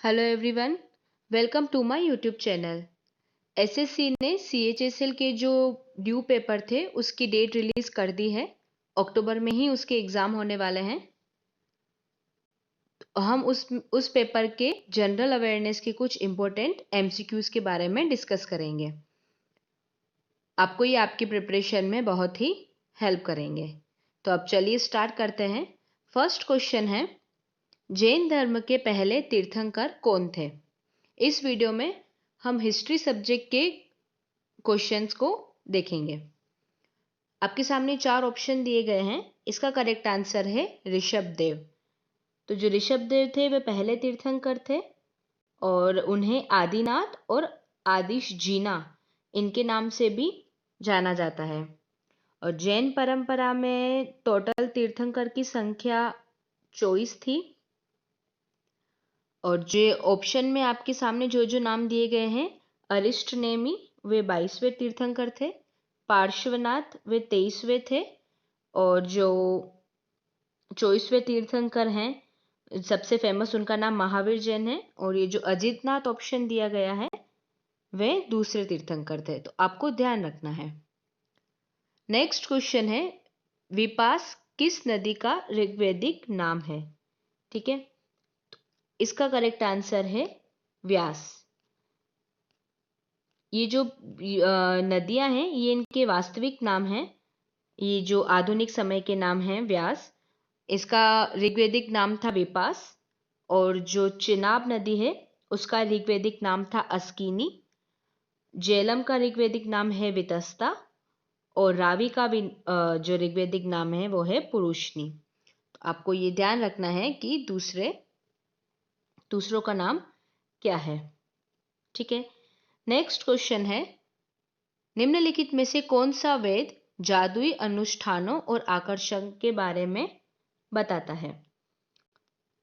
Hello everyone, welcome to my YouTube channel. SSC ने CHSL के जो ड्यू पेपर थे उसकी डेट रिलीज कर दी है। अक्टूबर में ही उसके एग्जाम होने वाले हैं। तो हम उस पेपर के जनरल अवेयरनेस के कुछ इम्पोर्टेंट एमसीक्यूज के बारे में डिस्कस करेंगे। आपको ये आपकी प्रिपरेशन में बहुत ही हेल्प करेंगे। तो अब चलिए स्टार्ट करते हैं। फर्स्ट क्वेश्चन है, जैन धर्म के पहले तीर्थंकर कौन थे? इस वीडियो में हम हिस्ट्री सब्जेक्ट के क्वेश्चंस को देखेंगे। आपके सामने 4 ऑप्शन दिए गए हैं। इसका करेक्ट आंसर है ऋषभ देव। तो जो ऋषभ देव थे वे पहले तीर्थंकर थे और उन्हें आदिनाथ और आदिश जीना इनके नाम से भी जाना जाता है। और जैन परंपरा में टोटल तीर्थंकर की संख्या 24 थी। और जो ऑप्शन में आपके सामने जो नाम दिए गए हैं, अरिष्ट नेमी वे 22वें तीर्थंकर थे, पार्श्वनाथ वे 23वें थे, और जो 24वें तीर्थंकर हैं सबसे फेमस उनका नाम महावीर जैन है। और ये जो अजितनाथ ऑप्शन दिया गया है वे दूसरे तीर्थंकर थे। तो आपको ध्यान रखना है। नेक्स्ट क्वेश्चन है, विपास किस नदी का ऋग्वैदिक नाम है? ठीक है, इसका करेक्ट आंसर है व्यास। ये जो नदियां हैं ये इनके वास्तविक नाम हैं। ये जो आधुनिक समय के नाम हैं व्यास, इसका ऋग्वैदिक नाम था विपास। और जो चिनाब नदी है उसका ऋग्वैदिक नाम था अस्किनी। झेलम का ऋग्वैदिक नाम है वितस्ता। और रावी का भी जो ऋग्वैदिक नाम है वो है पुरुषनी। तो आपको ये ध्यान रखना है कि दूसरों का नाम क्या है। ठीक है, नेक्स्ट क्वेश्चन है, निम्नलिखित में से कौन सा वेद जादुई अनुष्ठानों और आकर्षण के बारे में बताता है?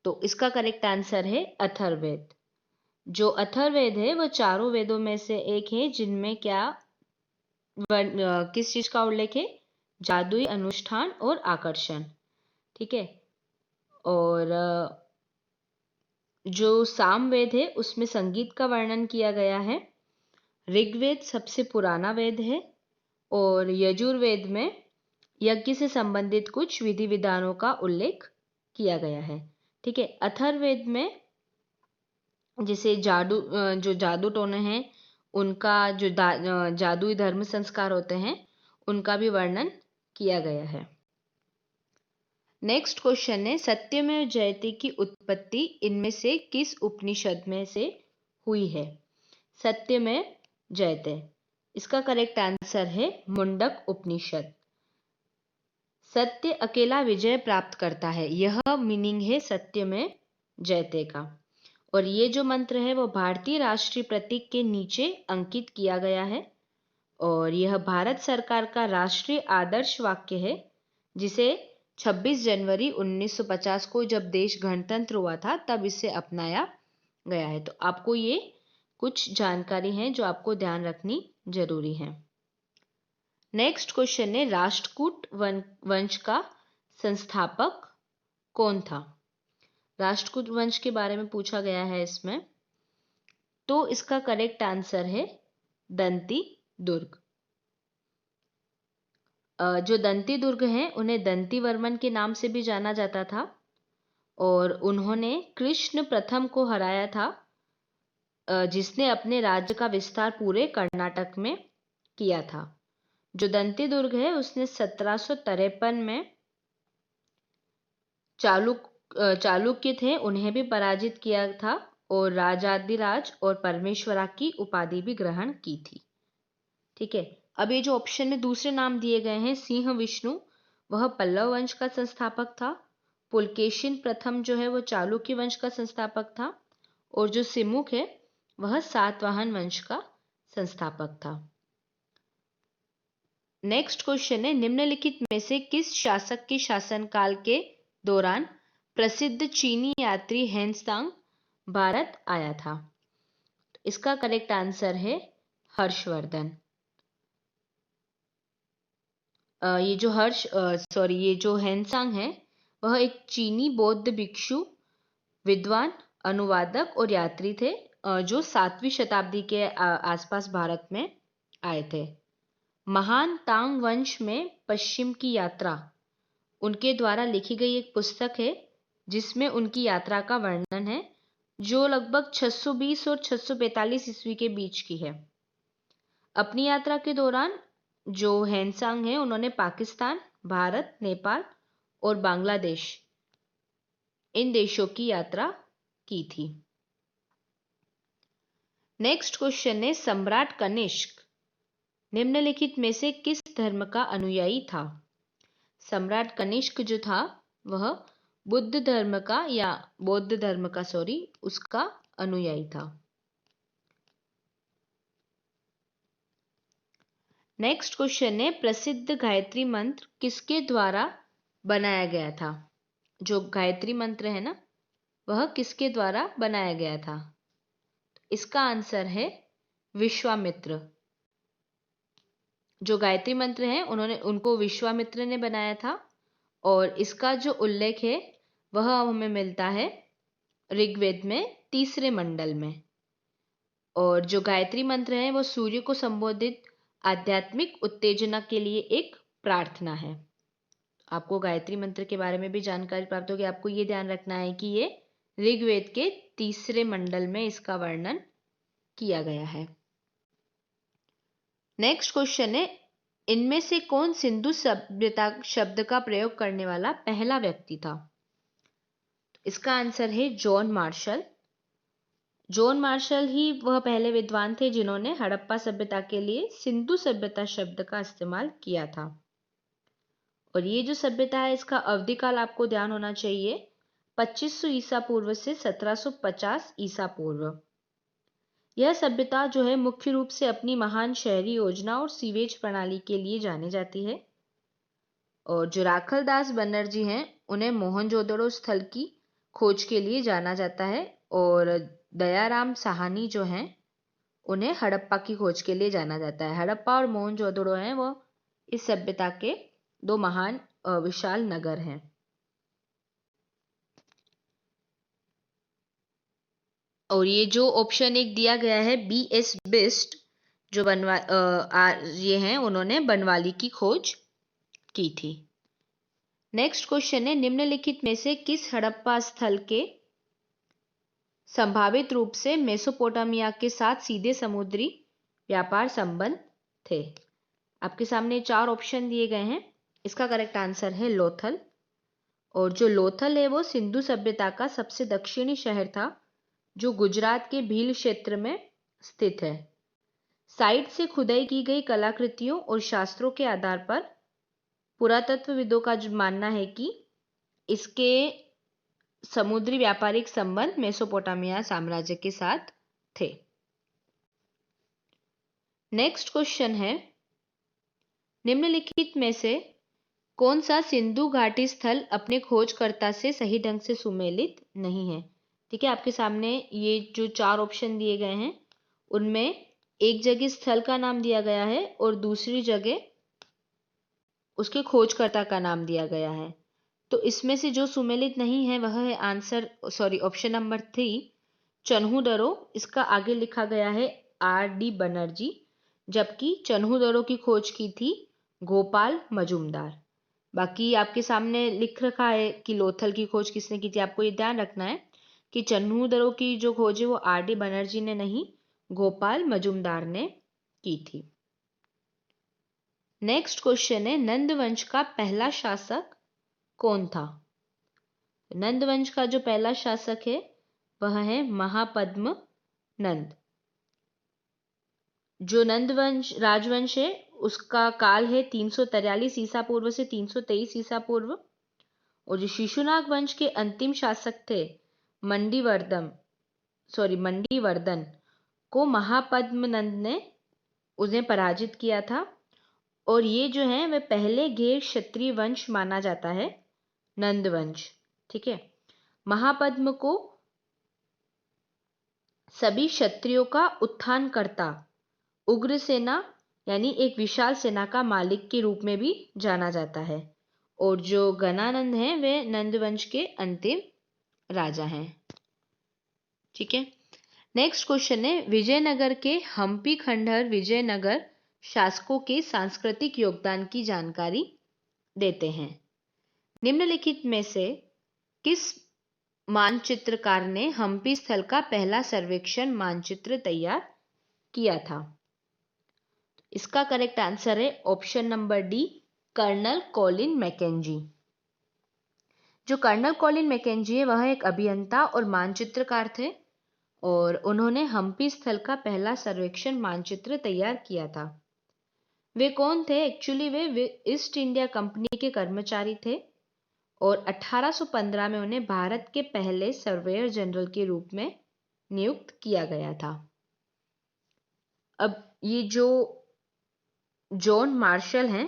तो इसका करेक्ट आंसर है अथर्ववेद। जो अथर्ववेद है वह चारों वेदों में से एक है जिनमें किस चीज का उल्लेख है? जादुई अनुष्ठान और आकर्षण। ठीक है, और जो सामवेद है उसमें संगीत का वर्णन किया गया है। ऋग्वेद सबसे पुराना वेद है और यजुर्वेद में यज्ञ से संबंधित कुछ विधि विधानों का उल्लेख किया गया है। ठीक है, अथर्ववेद में जैसे जो जादू टोने हैं उनका जो जादुई धर्म संस्कार होते हैं उनका भी वर्णन किया गया है। नेक्स्ट क्वेश्चन है, सत्यमेव जयते की उत्पत्ति इनमें से किस उपनिषद में से हुई है? सत्यमेव जयते, इसका करेक्ट आंसर है मुंडक उपनिषद। सत्य अकेला विजय प्राप्त करता है, यह मीनिंग है सत्यमेव जयते का। और ये जो मंत्र है वो भारतीय राष्ट्रीय प्रतीक के नीचे अंकित किया गया है। और यह भारत सरकार का राष्ट्रीय आदर्श वाक्य है जिसे 26 जनवरी 1950 को जब देश गणतंत्र हुआ था तब इसे अपनाया गया है। तो आपको ये कुछ जानकारी है जो आपको ध्यान रखनी जरूरी है। नेक्स्ट क्वेश्चन है, राष्ट्रकूट वंश का संस्थापक कौन था? राष्ट्रकूट वंश के बारे में पूछा गया है इसमें। तो इसका करेक्ट आंसर है दंती दुर्ग। जो दंती दुर्ग हैं उन्हें दंती वर्मन के नाम से भी जाना जाता था। और उन्होंने कृष्ण प्रथम को हराया था जिसने अपने राज्य का विस्तार पूरे कर्नाटक में किया था। जो दंती दुर्ग है उसने 1753 में चालुक्य थे उन्हें भी पराजित किया था और राजाधिराज और परमेश्वरा की उपाधि भी ग्रहण की थी। ठीक है, अब ये जो ऑप्शन में दूसरे नाम दिए गए हैं, सिंह विष्णु वह पल्लव वंश का संस्थापक था। पुलकेशिन प्रथम जो है वो चालुक्य वंश का संस्थापक था। और जो सिमुख है वह सातवाहन वंश का संस्थापक था। नेक्स्ट क्वेश्चन है, निम्नलिखित में से किस शासक के शासनकाल के दौरान प्रसिद्ध चीनी यात्री हेनसांग भारत आया था? इसका करेक्ट आंसर है हर्षवर्धन। ये जो हेनसांग है वह एक चीनी बौद्ध भिक्षु, विद्वान अनुवादक और यात्री थे जो 7वीं शताब्दी के आसपास भारत में आए थे। महान तांग वंश में पश्चिम की यात्रा उनके द्वारा लिखी गई एक पुस्तक है जिसमें उनकी यात्रा का वर्णन है, जो लगभग 620 और 645 ईस्वी के बीच की है। अपनी यात्रा के दौरान जो हेनसांग है उन्होंने पाकिस्तान, भारत, नेपाल और बांग्लादेश इन देशों की यात्रा की थी। नेक्स्ट क्वेश्चन है, सम्राट कनिष्क निम्नलिखित में से किस धर्म का अनुयायी था? सम्राट कनिष्क जो था वह बौद्ध धर्म का उसका अनुयायी था। नेक्स्ट क्वेश्चन है, प्रसिद्ध गायत्री मंत्र किसके द्वारा बनाया गया था? जो गायत्री मंत्र है ना, वह किसके द्वारा बनाया गया था? इसका आंसर है विश्वामित्र। जो गायत्री मंत्र है उनको विश्वामित्र ने बनाया था और इसका जो उल्लेख है वह हमें मिलता है ऋग्वेद में 3 मंडल में। और जो गायत्री मंत्र है वो सूर्य को संबोधित आध्यात्मिक उत्तेजना के लिए एक प्रार्थना है। आपको गायत्री मंत्र के बारे में भी जानकारी प्राप्त होगी। आपको ये ध्यान रखना है कि ये ऋग्वेद के 3 मंडल में इसका वर्णन किया गया है। नेक्स्ट क्वेश्चन है, इनमें से कौन सिंधु सभ्यता शब्द का प्रयोग करने वाला पहला व्यक्ति था? इसका आंसर है जॉन मार्शल। जॉन मार्शल ही वह पहले विद्वान थे जिन्होंने हड़प्पा सभ्यता के लिए सिंधु सभ्यता शब्द का इस्तेमाल किया था। और ये जो सभ्यता है इसका अवधि काल आपको ध्यान होना चाहिए 2500 ईसा पूर्व से 1750 ईसा पूर्व। यह सभ्यता जो है मुख्य रूप से अपनी महान शहरी योजना और सीवेज प्रणाली के लिए जानी जाती है। और जो राखलदास बनर्जी हैं उन्हें मोहनजोदड़ो स्थल की खोज के लिए जाना जाता है और दयाराम साहनी जो हैं उन्हें हड़प्पा की खोज के लिए जाना जाता है। हड़प्पा और मोहनजोदड़ो हैं वो इस सभ्यता के 2 महान विशाल नगर हैं। और ये जो ऑप्शन 1 दिया गया है B.S. बिस्ट जो ये हैं उन्होंने बनवाली की खोज की थी। नेक्स्ट क्वेश्चन है, निम्नलिखित में से किस हड़प्पा स्थल के संभावित रूप से मेसोपोटामिया के साथ सीधे समुद्री व्यापार संबंध थे? आपके सामने 4 ऑप्शन दिए गए हैं। इसका करेक्ट आंसर है लोथल। और जो लोथल है वो सिंधु सभ्यता का सबसे दक्षिणी शहर था जो गुजरात के भील क्षेत्र में स्थित है। साइट से खुदाई की गई कलाकृतियों और शास्त्रों के आधार पर पुरातत्वविदों का मानना है कि इसके समुद्री व्यापारिक संबंध मेसोपोटामिया साम्राज्य के साथ थे। नेक्स्ट क्वेश्चन है, निम्नलिखित में से कौन सा सिंधु घाटी स्थल अपने खोजकर्ता से सही ढंग से सुमेलित नहीं है? ठीक है, आपके सामने ये जो 4 ऑप्शन दिए गए हैं उनमें एक जगह स्थल का नाम दिया गया है और दूसरी जगह उसके खोजकर्ता का नाम दिया गया है। तो इसमें से जो सुमेलित नहीं है वह है ऑप्शन नंबर 3 चन्हूदरो। इसका आगे लिखा गया है R.D. बनर्जी, जबकि चन्हूदरो की खोज की थी गोपाल मजुमदार। बाकी आपके सामने लिख रखा है कि लोथल की खोज किसने की थी। आपको ये ध्यान रखना है कि चन्हूदरो की जो खोज है वो R.D. बनर्जी ने नहीं, गोपाल मजुमदार ने की थी। नेक्स्ट क्वेश्चन है, नंद वंश का पहला शासक कौन था? नंद वंश का जो पहला शासक है वह है महापद्म नंद। जो नंद वंश राजवंश है उसका काल है 343 ईसा पूर्व से 323 ईसा पूर्व। और जो शिशुनाग वंश के अंतिम शासक थे मंडीवर्धन को महापद्म नंद ने उन्हें पराजित किया था। और ये जो है वे पहले गैर क्षत्रिय वंश माना जाता है नंद वंश। ठीक है, महापद्म को सभी क्षत्रियों का उत्थानकर्ता, उग्रसेना यानी एक विशाल सेना का मालिक के रूप में भी जाना जाता है। और जो गणानंद हैं वे नंद वंश के अंतिम राजा हैं। ठीक है। नेक्स्ट क्वेश्चन है, विजयनगर के हम्पी खंडहर विजयनगर शासकों के सांस्कृतिक योगदान की जानकारी देते हैं। निम्नलिखित में से किस मानचित्रकार ने हम्पी स्थल का पहला सर्वेक्षण मानचित्र तैयार किया था? इसका करेक्ट आंसर है option number D, colonel Colin Mackenzie. जो कर्नल कॉलिन मैकेंजी है वह एक अभियंता और मानचित्रकार थे और उन्होंने हम्पी स्थल का पहला सर्वेक्षण मानचित्र तैयार किया था। वे कौन थे? एक्चुअली वे ईस्ट इंडिया कंपनी के कर्मचारी थे और 1815 में उन्हें भारत के पहले सर्वेयर जनरल के रूप में नियुक्त किया गया था। अब ये जो जॉन मार्शल हैं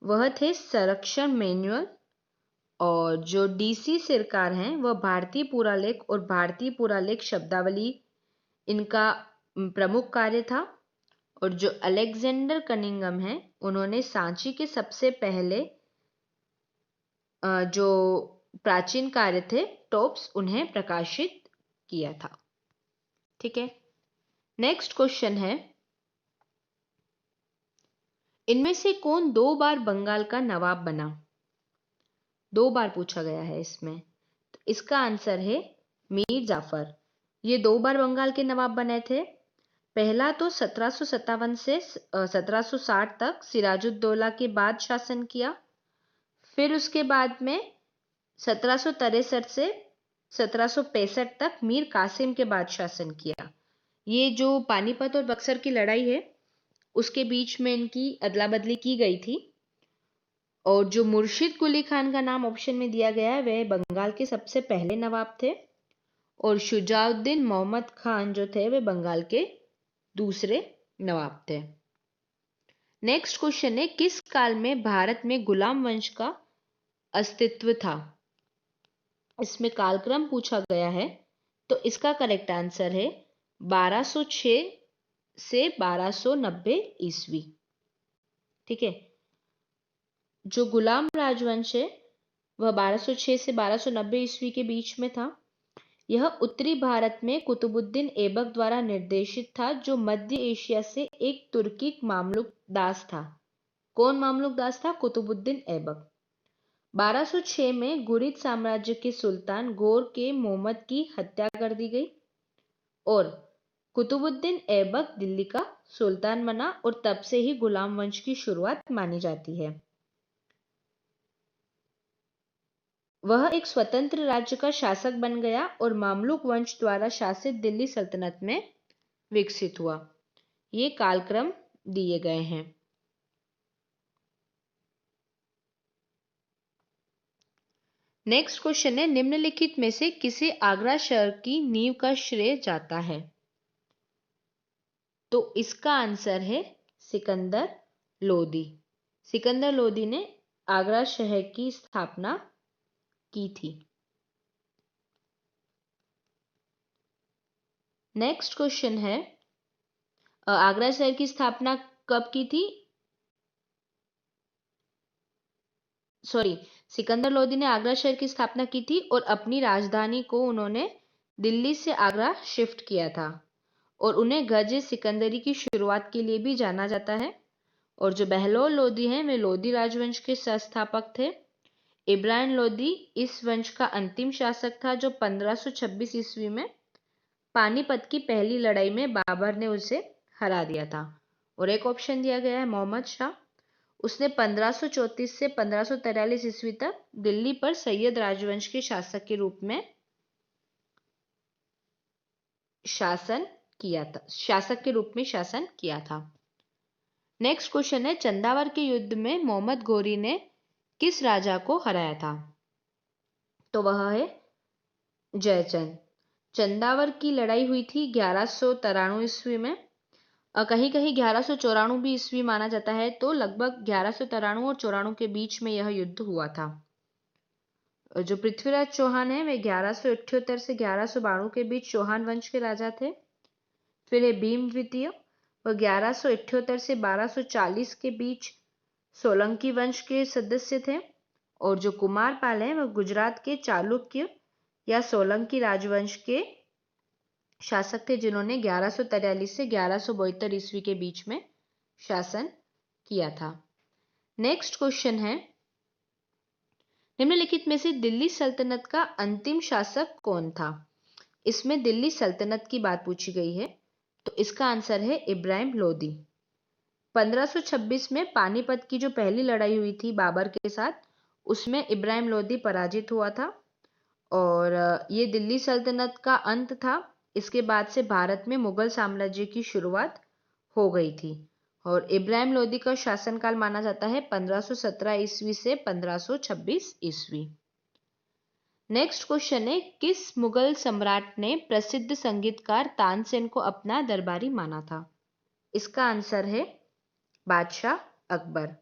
वह थे संरक्षण मैनुअल, और जो डीसी सरकार हैं वह भारतीय पुरालेख और भारतीय पुरालेख शब्दावली इनका प्रमुख कार्य था। और जो अलेक्जेंडर कनिंगम हैं उन्होंने सांची के सबसे पहले जो प्राचीन कार्य थे टॉप्स उन्हें प्रकाशित किया था। ठीक है। नेक्स्ट क्वेश्चन है, इनमें से कौन 2 बार बंगाल का नवाब बना? 2 बार पूछा गया है इसमें। तो इसका आंसर है मीर जाफर। ये 2 बार बंगाल के नवाब बने थे। पहला तो 1757 से 1760 तक सिराजुद्दौला के बाद शासन किया। फिर उसके बाद में 1763 से 1765 तक मीर कासिम के बाद शासन किया। ये जो पानीपत और बक्सर की लड़ाई है उसके बीच में इनकी अदला बदली की गई थी। और जो मुर्शिद कुली खान का नाम ऑप्शन में दिया गया है वह बंगाल के सबसे पहले नवाब थे और शुजाउद्दीन मोहम्मद खान जो थे वे बंगाल के दूसरे नवाब थे। नेक्स्ट क्वेश्चन है, किस काल में भारत में गुलाम वंश का अस्तित्व था? इसमें कालक्रम पूछा गया है तो इसका करेक्ट आंसर है 1206 से 1290 ईस्वी। ठीक है। जो गुलाम राजवंश है वह 1206 से 1290 ईस्वी के बीच में था। यह उत्तरी भारत में कुतुबुद्दीन ऐबक द्वारा निर्देशित था, जो मध्य एशिया से एक तुर्की मामलुक दास था। कौन मामलुक दास था? कुतुबुद्दीन ऐबक। 1206 में गुरिद साम्राज्य के सुल्तान गोर के मोहम्मद की हत्या कर दी गई और कुतुबुद्दीन ऐबक दिल्ली का सुल्तान बना और तब से ही गुलाम वंश की शुरुआत मानी जाती है। वह एक स्वतंत्र राज्य का शासक बन गया और मामलुक वंश द्वारा शासित दिल्ली सल्तनत में विकसित हुआ। ये कालक्रम दिए गए हैं। नेक्स्ट क्वेश्चन है, निम्नलिखित में से किसे आगरा शहर की नींव का श्रेय जाता है? तो इसका आंसर है सिकंदर लोदी। सिकंदर लोदी ने आगरा शहर की स्थापना की थी। नेक्स्ट क्वेश्चन है, आगरा शहर की स्थापना कब की थी? सिकंदर लोदी ने आगरा शहर की स्थापना की थी और अपनी राजधानी को उन्होंने दिल्ली से आगरा शिफ्ट किया था और उन्हें गज सिकंदरी की शुरुआत के लिए भी जाना जाता है। और जो बहलोल लोदी हैं वे लोदी राजवंश के संस्थापक थे। इब्राहिम लोदी इस वंश का अंतिम शासक था जो 1526 ईस्वी में पानीपत की पहली लड़ाई में बाबर ने उसे हरा दिया था। और एक ऑप्शन दिया गया है मोहम्मद शाह। उसने 1534 से 1543 ईस्वी तक दिल्ली पर सैयद राजवंश के शासक के रूप में शासन किया था। नेक्स्ट क्वेश्चन है, चंदावर के युद्ध में मोहम्मद घोरी ने किस राजा को हराया था? तो वह है जयचंद। चंदावर की लड़ाई हुई थी 1193 ईस्वी में। कहीं कहीं 1194 भी ईस्वी माना जाता है, तो लगभग 1193 और 94 के बीच में यह युद्ध हुआ था। जो पृथ्वीराज चौहान है वे 1178 से 1192 के बीच चौहान वंश के राजा थे। फिर है भीम द्वितीय, वह 1178 से 1240 के बीच सोलंकी वंश के सदस्य थे। और जो कुमारपाल हैं वह गुजरात के चालुक्य या सोलंकी राजवंश के शासक थे जिन्होंने 1143 से 1172 ईस्वी के बीच में शासन किया था। नेक्स्ट क्वेश्चन है, निम्नलिखित में से दिल्ली सल्तनत का अंतिम शासक कौन था? इसमें दिल्ली सल्तनत की बात पूछी गई है, तो इसका आंसर है इब्राहिम लोदी। 1526 में पानीपत की जो पहली लड़ाई हुई थी बाबर के साथ, उसमें इब्राहिम लोदी पराजित हुआ था और ये दिल्ली सल्तनत का अंत था। इसके बाद से भारत में मुगल साम्राज्य की शुरुआत हो गई थी और इब्राहिम लोदी का शासनकाल माना जाता है 1517 ईस्वी से 1526 ईस्वी। नेक्स्ट क्वेश्चन है, किस मुगल सम्राट ने प्रसिद्ध संगीतकार तानसेन को अपना दरबारी माना था? इसका आंसर है बादशाह अकबर।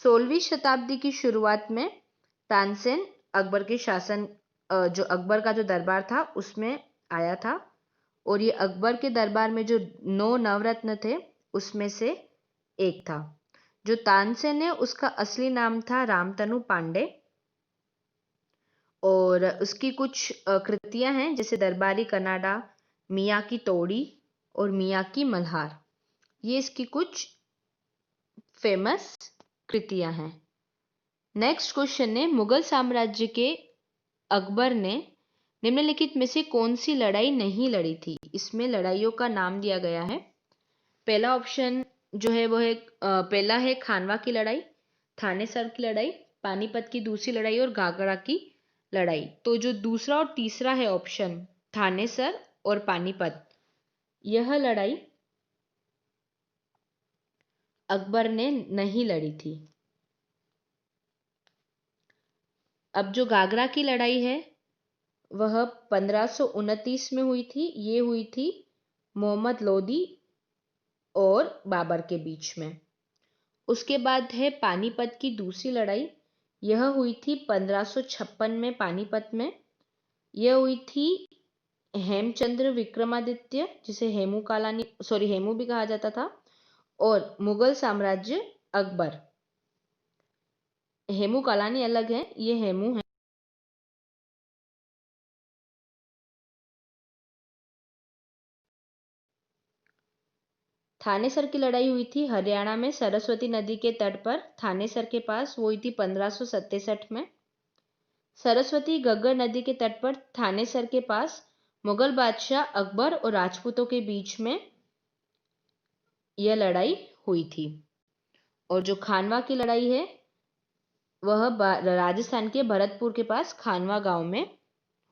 16वीं शताब्दी की शुरुआत में तानसेन अकबर के शासन जो अकबर का जो दरबार था उसमें आया था और ये अकबर के दरबार में जो 9 नवरत्न थे उसमें से एक था। जो तानसेन है उसका असली नाम था रामतनु पांडे और उसकी कुछ कृतियां हैं जैसे दरबारी कनाडा, मियाँ की तोड़ी और मियाँ की मल्हार, ये इसकी कुछ फेमस कृतियां हैं। नेक्स्ट क्वेश्चन है, मुगल साम्राज्य के अकबर ने निम्नलिखित में से कौन सी लड़ाई नहीं लड़ी थी? इसमें लड़ाइयों का नाम दिया गया है। पहला ऑप्शन जो है वो है पहला है खानवा की लड़ाई, थानेसर की लड़ाई, पानीपत की दूसरी लड़ाई और घाघरा की लड़ाई। तो जो दूसरा और तीसरा है ऑप्शन थानेसर और पानीपत, यह लड़ाई अकबर ने नहीं लड़ी थी। अब जो घाघरा की लड़ाई है वह 1529 में हुई थी। ये हुई थी मोहम्मद लोदी और बाबर के बीच में। उसके बाद है पानीपत की दूसरी लड़ाई, यह हुई थी 1556 में पानीपत में। यह हुई थी हेमचंद्र विक्रमादित्य, जिसे हेमू भी कहा जाता था, और मुगल साम्राज्य अकबर। हेमू कालानी अलग है, ये हेमू है। थानेसर की लड़ाई हुई थी हरियाणा में सरस्वती नदी के तट पर, थानेसर के पास, वो हुई थी 1567 में। सरस्वती घग्गर नदी के तट पर थानेसर के पास मुगल बादशाह अकबर और राजपूतों के बीच में यह लड़ाई हुई थी। और जो खानवा की लड़ाई है वह राजस्थान के भरतपुर के पास खानवा गांव में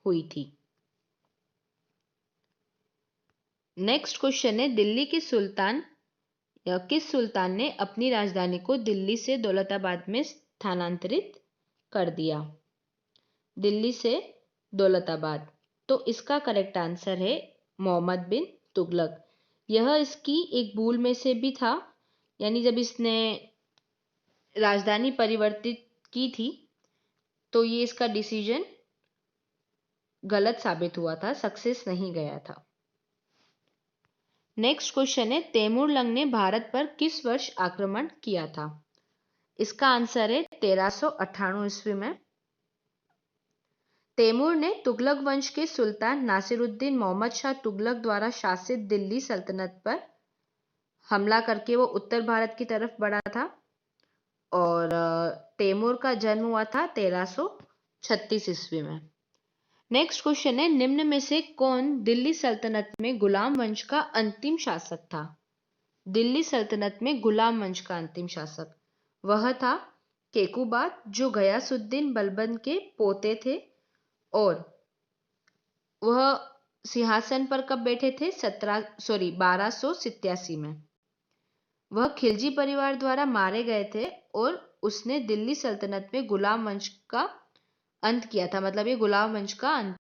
हुई थी। नेक्स्ट क्वेश्चन है, दिल्ली के सुल्तान या किस सुल्तान ने अपनी राजधानी को दिल्ली से दौलताबाद में स्थानांतरित कर दिया? दिल्ली से दौलताबाद, तो इसका करेक्ट आंसर है मोहम्मद बिन तुगलक। यह इसकी एक भूल में से भी था, यानी जब इसने राजधानी परिवर्तित की थी तो ये इसका डिसीजन गलत साबित हुआ था, सक्सेस नहीं गया था। नेक्स्ट क्वेश्चन है, तैमूरलंग ने भारत पर किस वर्ष आक्रमण किया था? इसका आंसर है 1398 ईस्वी में। तैमूर ने तुगलक वंश के सुल्तान नासिरुद्दीन मोहम्मद शाह तुगलक द्वारा शासित दिल्ली सल्तनत पर हमला करके वो उत्तर भारत की तरफ बढ़ा था और तैमूर का जन्म हुआ था 1336 ईस्वी में। नेक्स्ट क्वेश्चन है, निम्न में से कौन दिल्ली सल्तनत में गुलाम वंश का अंतिम शासक था? दिल्ली सल्तनत में गुलाम वंश का अंतिम शासक वह था केकुबाद, जो गयासुद्दीन बलबन के पोते थे और वह सिंहासन पर कब बैठे थे? 1287 में। वह खिलजी परिवार द्वारा मारे गए थे और उसने दिल्ली सल्तनत में गुलाम वंश का अंत किया था, मतलब ये गुलाम वंश का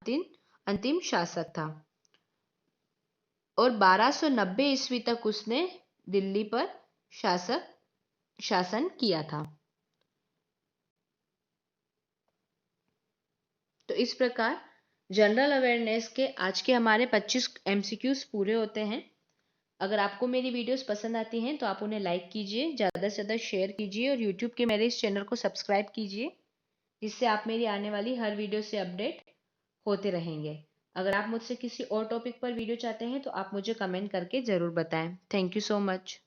अंतिम शासक था और 1290 ईस्वी तक उसने दिल्ली पर शासन किया था। तो इस प्रकार जनरल अवेयरनेस के आज के हमारे 25 MCQs पूरे होते हैं। अगर आपको मेरी वीडियोस पसंद आती हैं तो आप उन्हें लाइक कीजिए, ज़्यादा से ज़्यादा शेयर कीजिए और यूट्यूब के मेरे इस चैनल को सब्सक्राइब कीजिए, जिससे आप मेरी आने वाली हर वीडियो से अपडेट होते रहेंगे। अगर आप मुझसे किसी और टॉपिक पर वीडियो चाहते हैं तो आप मुझे कमेंट करके ज़रूर बताएं। Thank you so much.